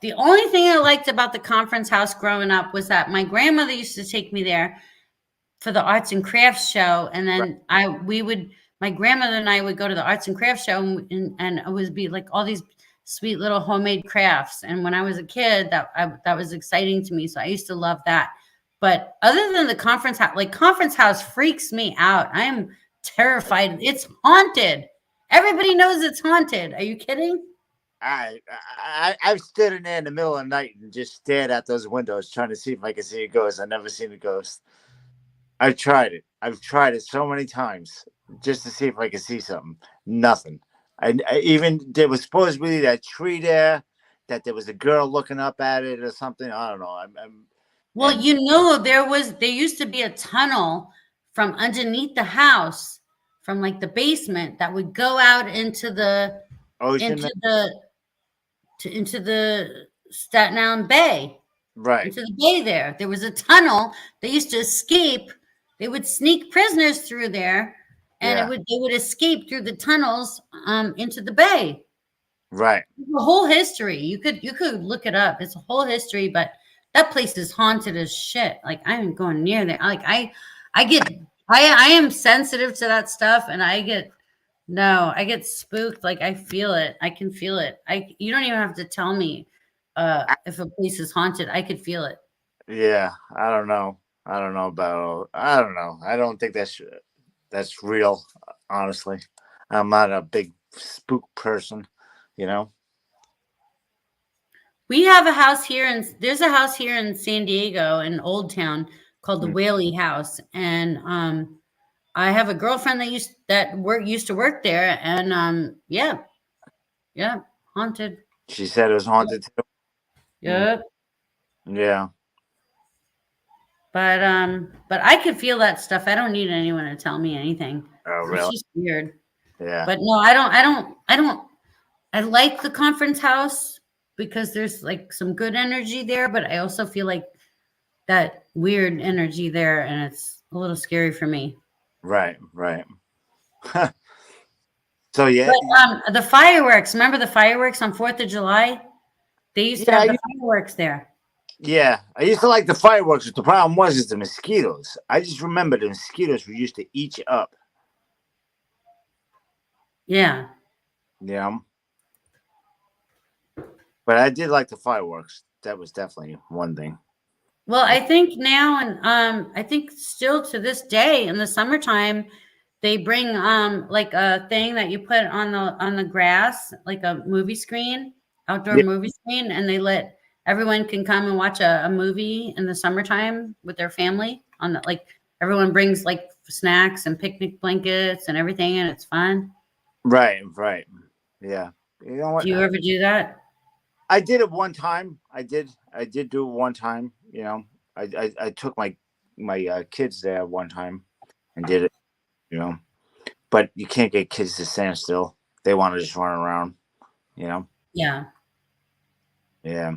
The only thing I liked about the conference house growing up was that my grandmother used to take me there for the arts and crafts show. And then my grandmother and I would go to the arts and crafts show, and it would be like all these sweet little homemade crafts. And when I was a kid, that was exciting to me. So I used to love that. But other than the conference house freaks me out. I am terrified. It's haunted. Everybody knows it's haunted. Are you kidding? I've stood in there in the middle of the night and just stared at those windows trying to see if I could see a ghost. I've never seen a ghost. I've tried it so many times just to see if I could see something. Nothing. There was supposed to be that tree there, that there was a girl looking up at it or something. I don't know. There used to be a tunnel from underneath the house, from like the basement, that would go out into the ocean, into the Staten Island Bay. Right. Into the bay there. There was a tunnel. They used to escape. They would sneak prisoners through there, and they would escape through the tunnels into the bay. Right. The whole history. You could look it up. It's a whole history, but that place is haunted as shit. Like, I ain't going near there. Like, I am sensitive to that stuff, and I get spooked. Like, I feel it. I can feel it. You don't even have to tell me if a place is haunted. I could feel it. Yeah, I don't know. I don't know about. I don't know. I don't think that's real. Honestly, I'm not a big spook person. You know. We have a house here, and there's a house here in San Diego in Old Town called the Mm. Whaley House, and I have a girlfriend that used to work there, and yeah, haunted. She said it was haunted too. Mm. Yep. Yeah. But I could feel that stuff. I don't need anyone to tell me anything. Oh, It's really? just weird. Yeah. But no, I don't. I like the conference house because there's like some good energy there, but I also feel like that weird energy there, and it's a little scary for me. Right. Right. So yeah. But the fireworks. Remember the fireworks on 4th of July? They used to Yeah. have the fireworks there. Yeah. I used to like the fireworks, but the problem was is the mosquitoes. I just remember the mosquitoes were used to eat you up. Yeah. Yeah. But I did like the fireworks. That was definitely one thing. Well, I think now, and I think still to this day in the summertime, they bring like a thing that you put on the grass, like a movie screen, outdoor Yeah. movie screen, and they let everyone can come and watch a movie in the summertime with their family. On the like everyone brings like snacks and picnic blankets and everything, and it's fun. Right. Right. Yeah. You know what? Do you ever do that? I did it one time. I did do it one time. You know, I took my kids there one time and did it. You know, but you can't get kids to stand still. They want to just run around. You know. Yeah. Yeah.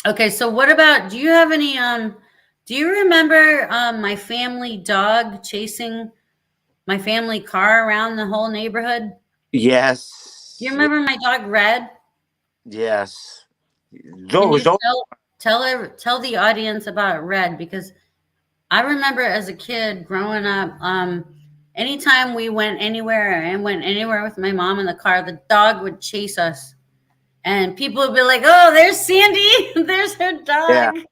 Okay, so what about, do you have any do you remember my family dog chasing my family car around the whole neighborhood? Yes. Do you remember my dog Red? Yes. Can you Those. tell the audience about Red, because I remember as a kid growing up, anytime we went anywhere with my mom in the car, the dog would chase us. And people would be like, "Oh, there's Sandy. There's her Yeah. dog."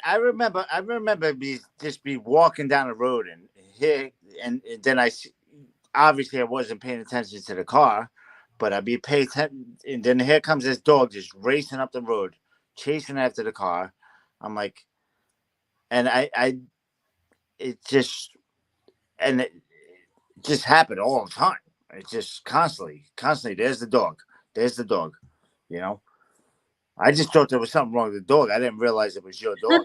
I remember. I remember be walking down the road and here, and then obviously I wasn't paying attention to the car, but I'd be paying attention, and then here comes this dog just racing up the road, chasing after the car. I'm like, and it just, and it just happened all the time. It's just constantly. There's the dog. There's the dog. You know. I just thought there was something wrong with the dog. I didn't realize it was your dog.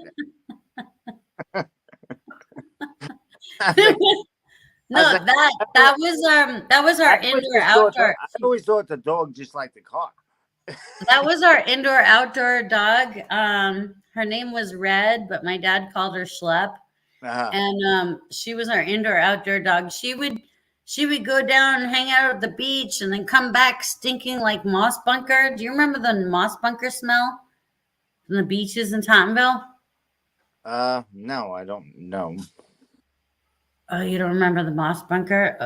No, that was our indoor outdoor. I always thought the dog just liked the car. That was our indoor outdoor dog. Her name was Red, but my dad called her Schlep. Uh-huh. And she was our indoor outdoor dog. She would go down and hang out at the beach and then come back stinking like moss bunker. Do you remember the moss bunker smell from the beaches in Tottenville? No, I don't know. Oh, you don't remember the moss bunker?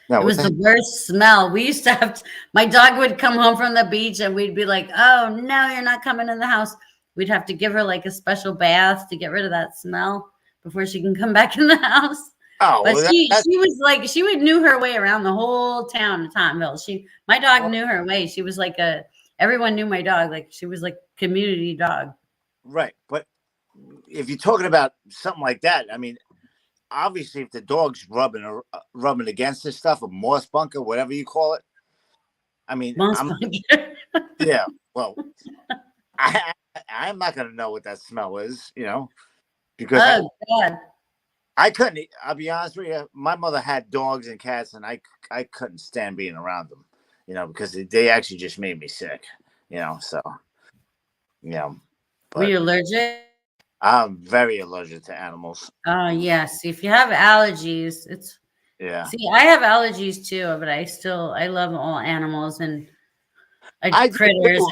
No, it was the worst smell. We used to have my dog would come home from the beach and we'd be like, "Oh no, you're not coming in the house." We'd have to give her like a special bath to get rid of that smell before she can come back in the house. Oh, but well, she was like, she would knew her way around the whole town of Tottenville. My dog knew her way. She was like everyone knew my dog. Like she was like community dog. Right. But if you're talking about something like that, I mean, obviously if the dog's rubbing against this stuff, a moss bunker, whatever you call it. I mean, yeah, well, I'm not going to know what that smell is, you know, because God. I couldn't. I'll be honest with you. My mother had dogs and cats, and I couldn't stand being around them, you know, because they actually just made me sick, you know. So, you know. Were you allergic? I'm very allergic to animals. Oh yes. If you have allergies, it's yeah. See, I have allergies too, but I love all animals and critters.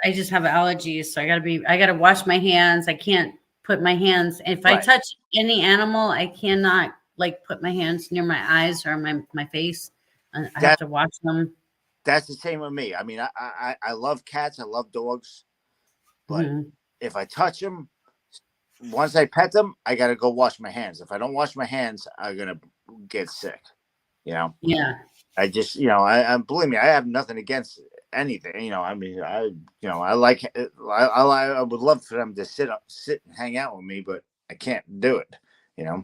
I just have allergies, so I gotta wash my hands. I can't put my hands. If I touch any animal, I cannot like put my hands near my eyes or my face. I have to wash them. That's the same with me. I mean, I love cats. I love dogs, but if I touch them, once I pet them, I gotta go wash my hands. If I don't wash my hands, I'm gonna get sick. You know. Yeah. I just, I believe me, I have nothing against anything. I mean, I like, I would love for them to sit and hang out with me, but I can't do it. Yeah.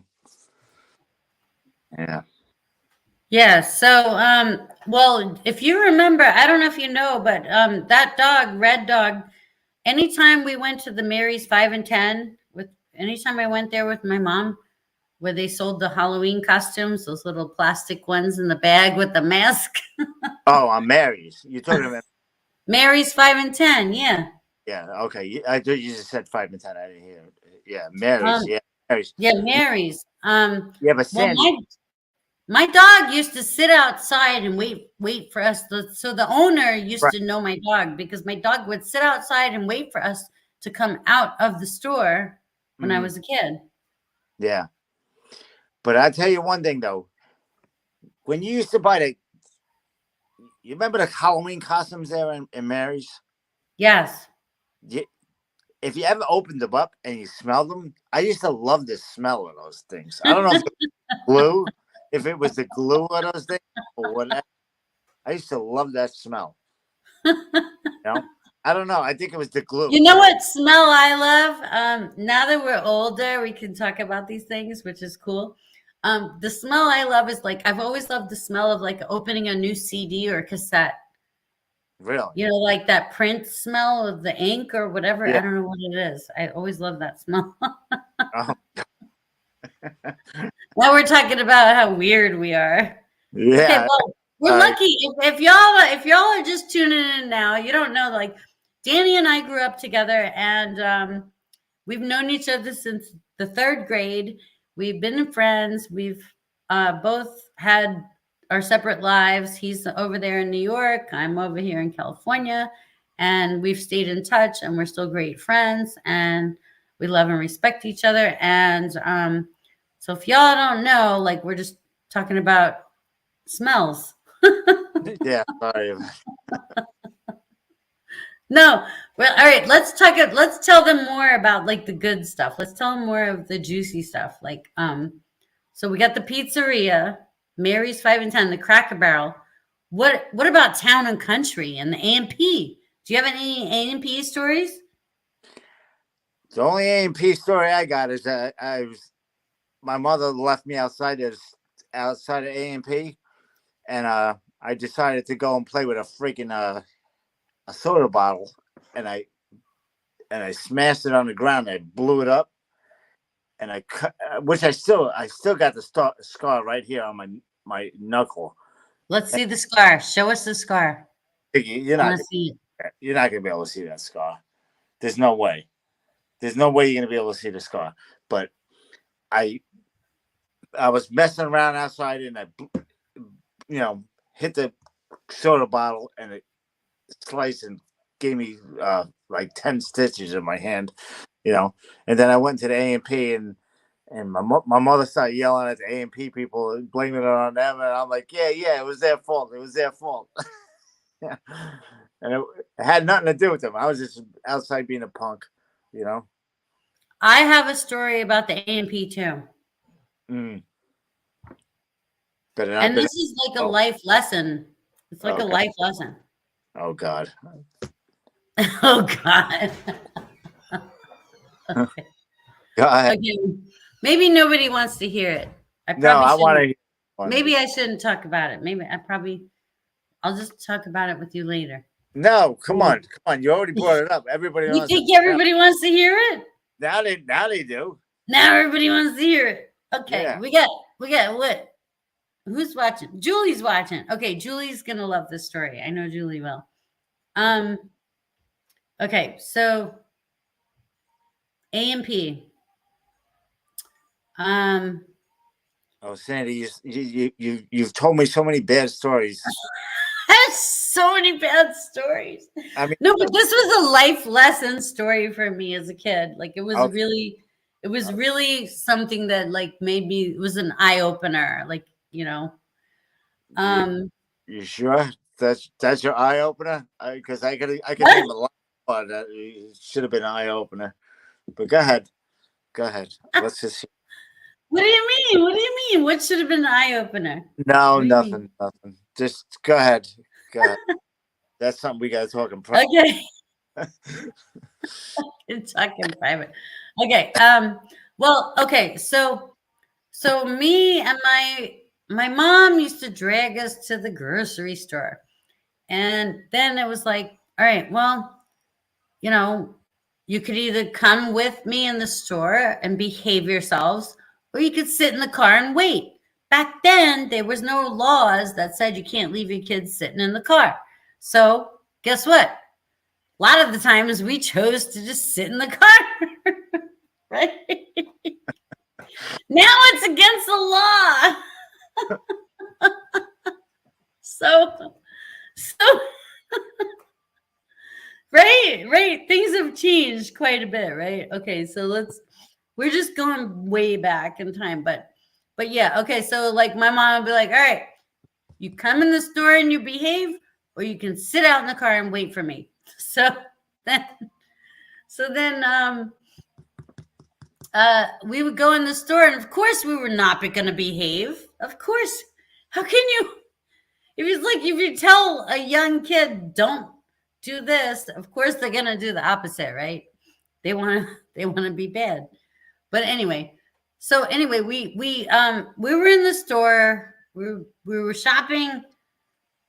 Yeah. So, well, if you remember, I don't know if you know, but that dog, Red Dog, anytime we went to the Mary's 5 and 10, anytime I went there with my mom, where they sold the Halloween costumes, those little plastic ones in the bag with the mask. Oh, I'm Mary's. You're talking about Mary's 5 and 10, yeah. Yeah. Okay. I thought you just said 5 and 10. I didn't hear. Yeah, Mary's. Yeah, Mary's. Yeah, Mary's. Yeah, but Sandy. Well, my dog used to sit outside and wait for us. So the owner used to know my dog because my dog would sit outside and wait for us to come out of the store when I was a kid. Yeah. But I'll tell you one thing, though. When you used to buy you remember the Halloween costumes there in Mary's? Yes. If you ever opened them up and you smelled them, I used to love the smell of those things. I don't know if it was glue, if it was the glue of those things or whatever. I used to love that smell. I don't know. I think it was the glue. You know what smell I love? Now that we're older, we can talk about these things, which is cool. The smell I love is I've always loved the smell of opening a new CD or cassette. Really? Like that print smell of the ink or whatever. Yeah. I don't know what it is. I always love that smell. Oh. Now we're talking about how weird we are. Yeah. Okay, well, we're lucky. If y'all are just tuning in now, you don't know, Danny and I grew up together and we've known each other since the 3rd grade. We've been friends. We've both had our separate lives. He's over there in New York. I'm over here in California. And we've stayed in touch and we're still great friends. And we love and respect each other. And so if y'all don't know, we're just talking about smells. Yeah, sorry. No. Well, all right. Let's tell them more about the good stuff. Let's tell them more of the juicy stuff. So we got the pizzeria, Mary's 5 and 10, the Cracker Barrel. What about Town and Country and the A&P? Do you have any A&P stories? The only A&P story I got is that my mother left me outside of A&P, and I decided to go and play with a freaking a soda bottle, and I smashed it on the ground. I blew it up, and I cut, which I still got the scar right here on my knuckle. Let's see the scar. Show us the scar. You're not gonna be able to see that scar. There's no way. There's no way you're gonna be able to see the scar. But I was messing around outside, and I hit the soda bottle, and it sliced and gave me 10 stitches in my hand, and then I went to the A&P and my mother started yelling at the A&P people and blaming it on them, and I'm like, yeah, it was their fault. Yeah. And it had nothing to do with them. I was just outside being a punk, I have a story about the A&P too. And this is a life lesson. It's a life lesson. Oh God. Oh God. Okay. Go ahead. Okay. Maybe nobody wants to hear it. I want to hear it. Maybe I shouldn't talk about it. I'll just talk about it with you later. No, come on. You already brought it up. Everybody You think everybody wants to hear it? Now they do. Now everybody wants to hear it. Okay. Yeah. We got what? Who's watching? Julie's watching. Okay, Julie's gonna love this story. I know Julie will. Okay, so A&P. Oh, Sandy, you've told me so many bad stories. So many bad stories. I mean, no, but this was a life lesson story for me as a kid. It was really something that made me. It was an eye opener. You sure that's your eye opener? Because I could name a lot that should have been an eye opener. But go ahead. Go ahead. Let's just. What do you mean? What do you mean? What should have been the eye opener? No, nothing. Just go ahead. Go ahead. That's something we got to talk in private. Okay. Talk in private. Okay. Well, okay. So me and my mom used to drag us to the grocery store. And then it was like, all right, well, you know, you could either come with me in the store and behave yourselves, or you could sit in the car and wait. Back then, there was no laws that said you can't leave your kids sitting in the car. So guess what? A lot of the times we chose to just sit in the car, right? Now it's against the law. So right. Things have changed quite a bit, right? Okay, so we're just going way back in time, but yeah, okay. So like my mom would be like, all right, you come in the store and you behave, or you can sit out in the car and wait for me. So then we would go in the store, and of course we were not going to behave. Of course, how can you? If you tell a young kid don't do this, of course they're going to do the opposite, right? They want to be bad. But anyway, we were in the store. We were shopping.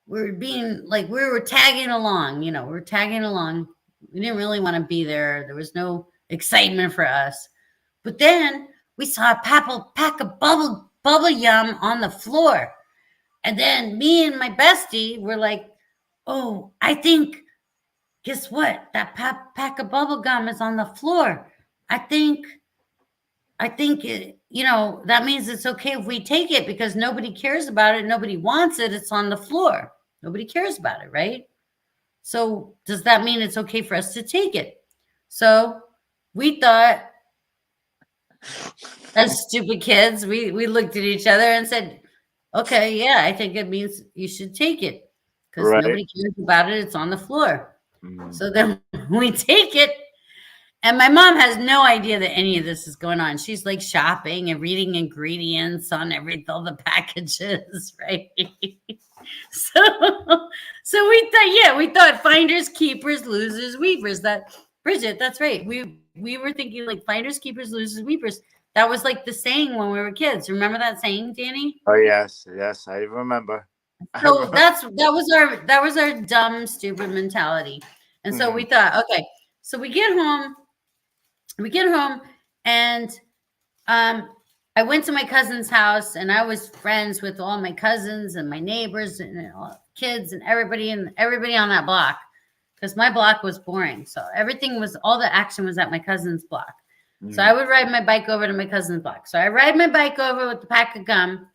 We were tagging along. You know, we were tagging along. We didn't really want to be there. There was no excitement for us. But then we saw a pack of bubble yum on the floor. And then me and my bestie were like, oh, I think, guess what? That pack of bubble gum is on the floor. I think it, that means it's okay if we take it because nobody cares about it. Nobody wants it. It's on the floor. Nobody cares about it, right? So does that mean it's okay for us to take it? So we thought, as stupid kids, we looked at each other and said, okay, yeah, I think it means you should take it because nobody cares about it. It's on the floor. Mm. So then we take it. And my mom has no idea that any of this is going on. She's like shopping and reading ingredients on all the packages, right? So we thought finders, keepers, losers, weepers. Bridget, that's right. We were thinking like finders, keepers, losers, weepers. That was like the saying when we were kids. Remember that saying, Danny? Oh yes, I remember. So that was our dumb, stupid mentality. And so we thought, okay, so we get home and I went to my cousin's house and I was friends with all my cousins and my neighbors and kids and everybody on that block because my block was boring. So all the action was at my cousin's block. So I would ride my bike over to my cousin's block. So I ride my bike over with the pack of gum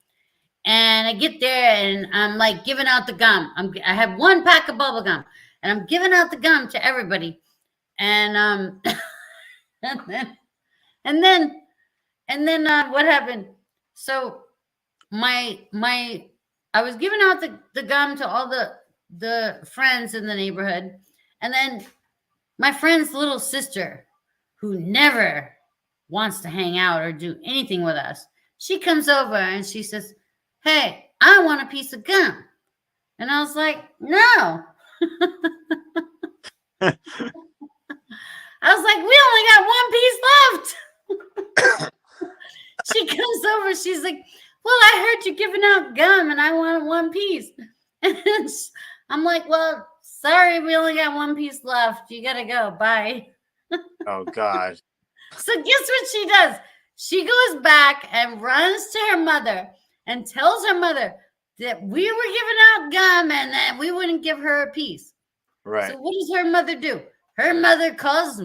and I get there and I'm like giving out the gum. I have one pack of bubble gum and I'm giving out the gum to everybody. And and then what happened? So I was giving out the gum to all the friends in the neighborhood, and then my friend's little sister, who never wants to hang out or do anything with us, she comes over and she says, "Hey, I want a piece of gum," and I was like, "No." I was like, we only got one piece left. She comes over. She's like, well, I heard you giving out gum and I want one piece. And I'm like, well, sorry, we only got one piece left. You got to go. Bye. Oh, God. So guess what she does? She goes back and runs to her mother and tells her mother that we were giving out gum and that we wouldn't give her a piece. Right. So what does her mother do? Her mother calls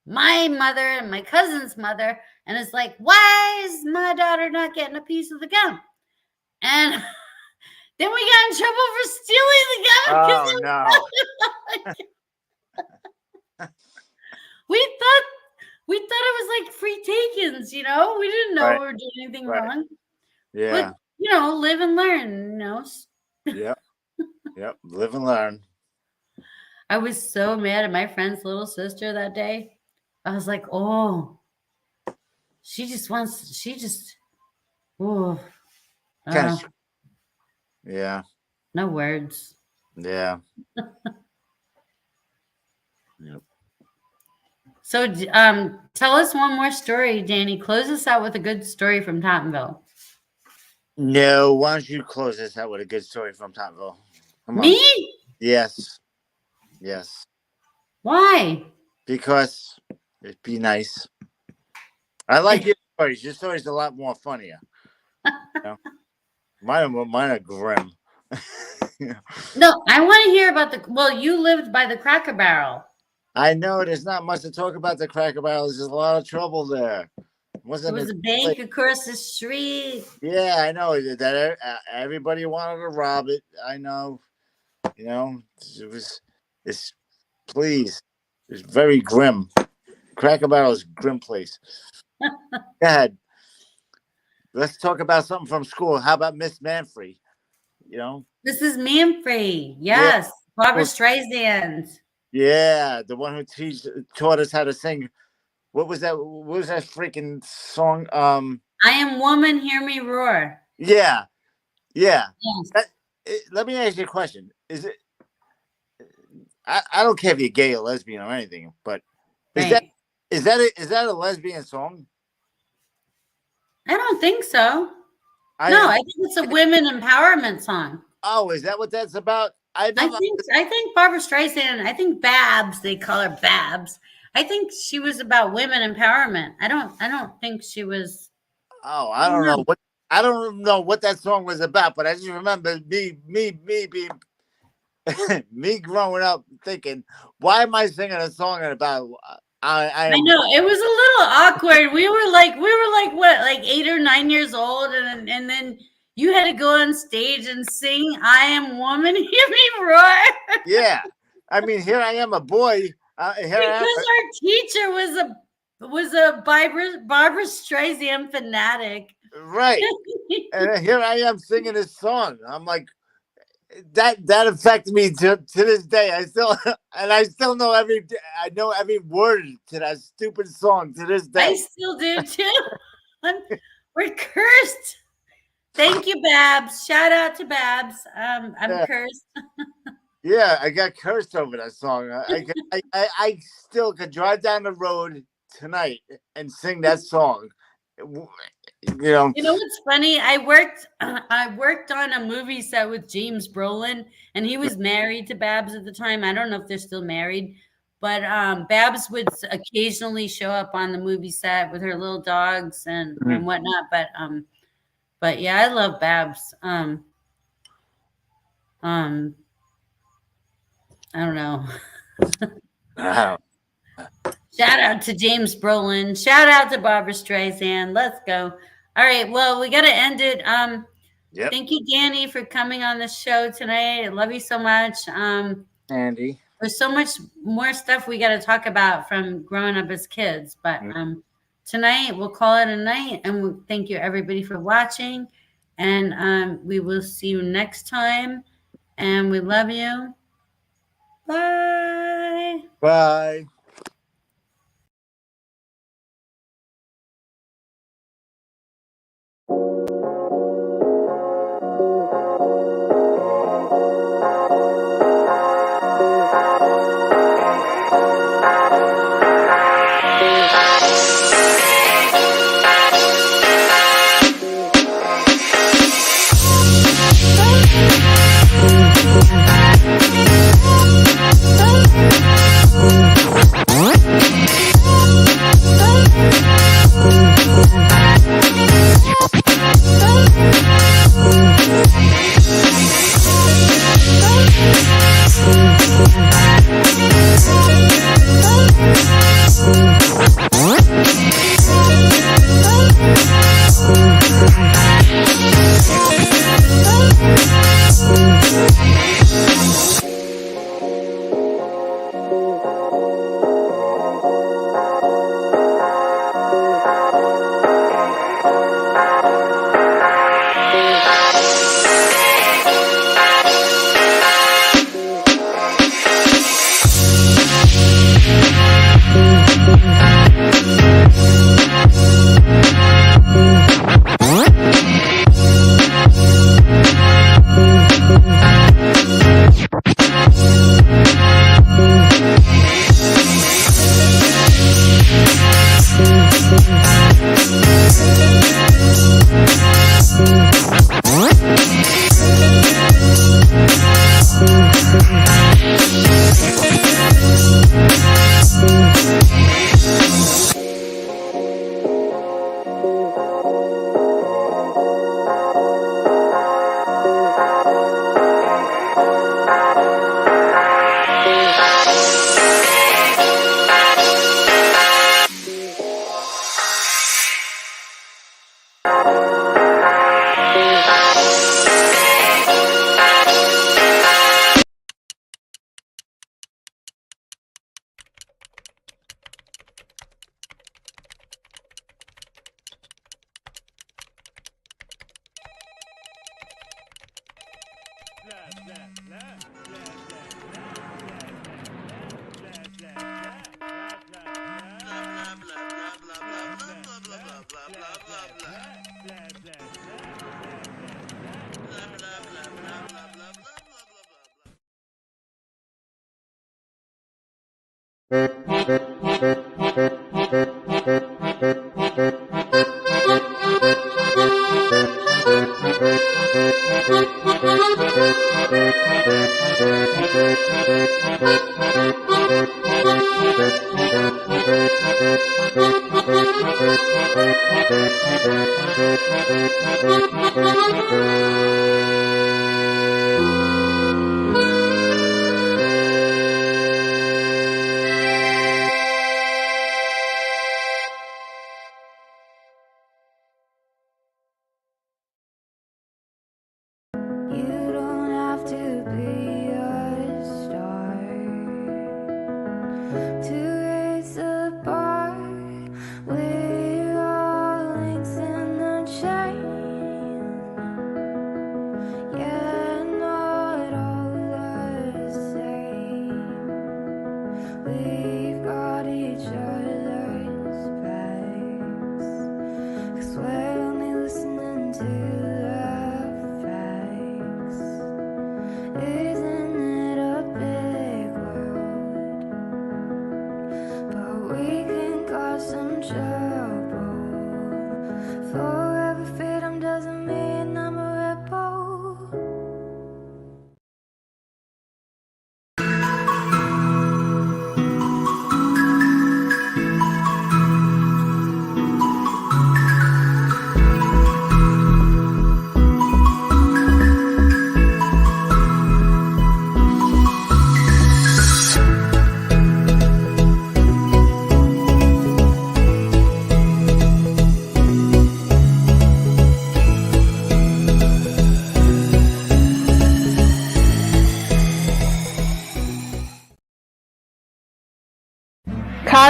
my mother and my cousin's mother and it's like, why is my daughter not getting a piece of the gum? And then we got in trouble for stealing the gum. Oh, no. We thought it was like free takings, We didn't know we were doing anything wrong. Yeah. But, live and learn, Yep. Live and learn. I was so mad at my friend's little sister that day. I was like, oh, She just wants. She just. Oh. Yeah. No words. Yeah. Yep. So, tell us one more story, Danny. Close us out with a good story from Tottenville. No, why don't you close this out with a good story from Tottenville? Come on. Me? Yes. Yes. Why? Because it'd be nice. I like your stories. Your story's a lot more funnier. You know? Mine are grim. No, I want to hear about the. Well, you lived by the Cracker Barrel. I know there's not much to talk about the Cracker Barrel. There's a lot of trouble there. There was a bank across the street. Yeah, I know that everybody wanted to rob it. I know. You know, it's very grim. Cracker Barrel is a grim place. Go ahead. Let's talk about something from school. How about Miss Manfrey? You know, this is Manfrey. Yes, yeah. Barbara Streisand. Yeah, the one who taught us how to sing. What was that? What was that freaking song? I Am Woman, Hear Me Roar. Yeah. Yes. Let me ask you a question. Is it? I don't care if you're gay or lesbian or anything, but is that a lesbian song? I don't think so. I think it's a women empowerment song. Oh, is that what that's about? I think Barbara Streisand. I think Babs. They call her Babs. I think she was about women empowerment. I don't think she was. Oh, I don't know what. I don't know what that song was about, but I just remember me being me growing up thinking, why am I singing a song about? I know it was a little awkward. We were like what, like 8 or 9 years old, and then you had to go on stage and sing "I Am Woman, Hear Me Roar." Yeah, I mean, here I am, a boy. Because our teacher was a Barbara Streisand fanatic, right? And here I am singing this song. I'm like, that affected me to this day. I still know every word to that stupid song to this day. I still do too. We're cursed. Thank you, Babs. Shout out to Babs. I'm cursed. Yeah, I got cursed over that song. I still could drive down the road tonight and sing that song. You know what's funny? I worked on a movie set with James Brolin, and he was married to Babs at the time. I don't know if they're still married, but Babs would occasionally show up on the movie set with her little dogs and whatnot. But yeah, I love Babs. I don't know. Wow. Shout out to James Brolin. Shout out to Barbara Streisand. Let's go. All right. Well, we got to end it. Yep. Thank you, Danny, for coming on the show tonight. I love you so much. Andy. There's so much more stuff we got to talk about from growing up as kids. But tonight, we'll call it a night. And we'll thank you, everybody, for watching. And we will see you next time. And we love you. Bye. Bye.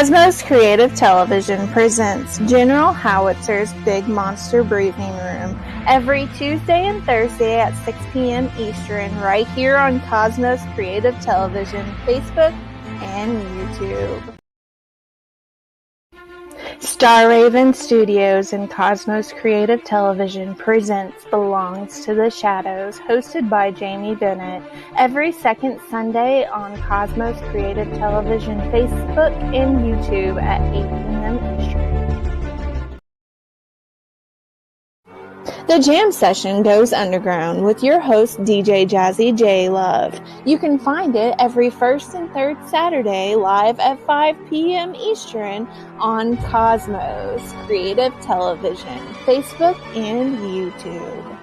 Cosmos Creative Television presents General Howitzer's Big Monster Briefing Room every Tuesday and Thursday at 6 p.m. Eastern right here on Cosmos Creative Television, Facebook, and YouTube. Star Raven Studios and Cosmos Creative Television presents Belongs to the Shadows, hosted by Jamie Bennett, every second Sunday on Cosmos Creative Television, Facebook, and YouTube at 8 p.m. Eastern. The Jam Session goes underground with your host, DJ Jazzy J Love. You can find it every first and third Saturday live at 5 p.m. Eastern on Cosmos Creative Television, Facebook, and YouTube.